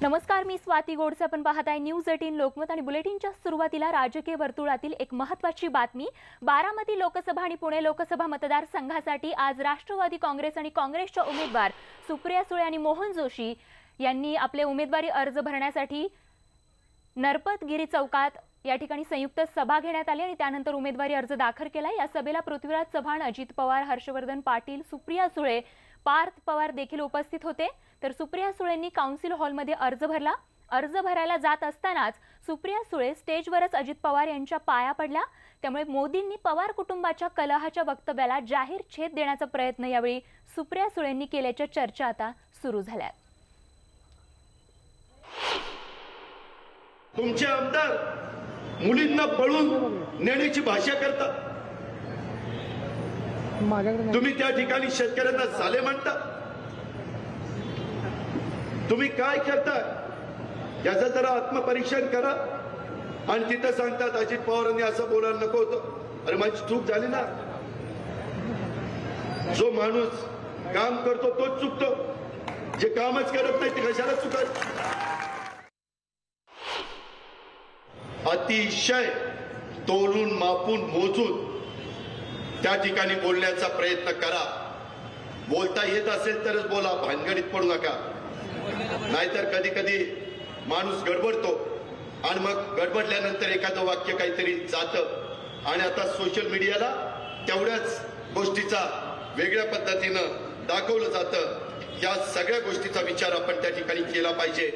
नमस्कार, मी स्वाती गोडसे. आपण पाहत आहे न्यूज 18 लोकमत आणि बुलेटिनच्या सुरुवातीला राजकीय वर्तुळातील एक महत्त्वाची बातमी. बारामती लोकसभा आणि पुणे लोकसभा मतदारसंघासाठी आज राष्ट्रवादी काँग्रेस आणि काँग्रेसच्या उमेदवार सुप्रिया सुळे आणि मोहन जोशी यांनी आपले उमेदवारी अर्ज भरण्यासाठी नरपतगिरी चौकात या ठिकाणी संयुक्त सभा घेण्यात आली आणि त्यानंतर उमेदवारी अर्ज दाखल केला. या सभेला पृथ्वीराज चव्हाण, अजित पवार, हर्षवर्धन पाटील, सुप्रिया सुळे, पार्थ पवार देखील उपस्थित होते. तर सुप्रिया सुळेंनी काउन्सिल हॉलमध्ये अर्ज भरला. अर्ज भरायला जात असतानाच सुप्रिया सुळे स्टेजवरच अजित पवार यांच्या पाया पडल्या. त्यामुळे मोदींनी पवार कुटुंबाच्या कलहाच्या वक्तव्याला जाहीर छेद देण्याचा प्रयत्न यावेळी सुप्रिया सुळेंनी केल्याच्या चर्चा आता सुरू झाल्या. तुमचे आमदार मुलींना पळून नेण्याची भाषा करतात. तुम्ही त्या ठिकाणी शेतकऱ्यांना साले म्हणता. तुम्ही काय करताय याचं जरा आत्मपरीक्षण करा. आणि तिथं सांगतात अजित पवारांनी असं बोलायला नको होतं. अरे माझी चूक झाली ना. जो माणूस काम करतो तोच चुकतो. जे कामच करत नाही ते कशाला चुकत. अतिशय तोलून मापून मोजून त्या ठिकाणी बोलण्याचा प्रयत्न करा. बोलता येत असेल तरच बोला, भानगडीत पडू नका. नाहीतर कधी कधी माणूस गडबडतो आणि मग गडबडल्यानंतर एखादं वाक्य काहीतरी जातं आणि आता सोशल मीडियाला तेवढ्याच गोष्टीचा वेगळ्या पद्धतीनं दाखवलं जातं. या सगळ्या गोष्टीचा विचार आपण त्या ठिकाणी केला पाहिजे.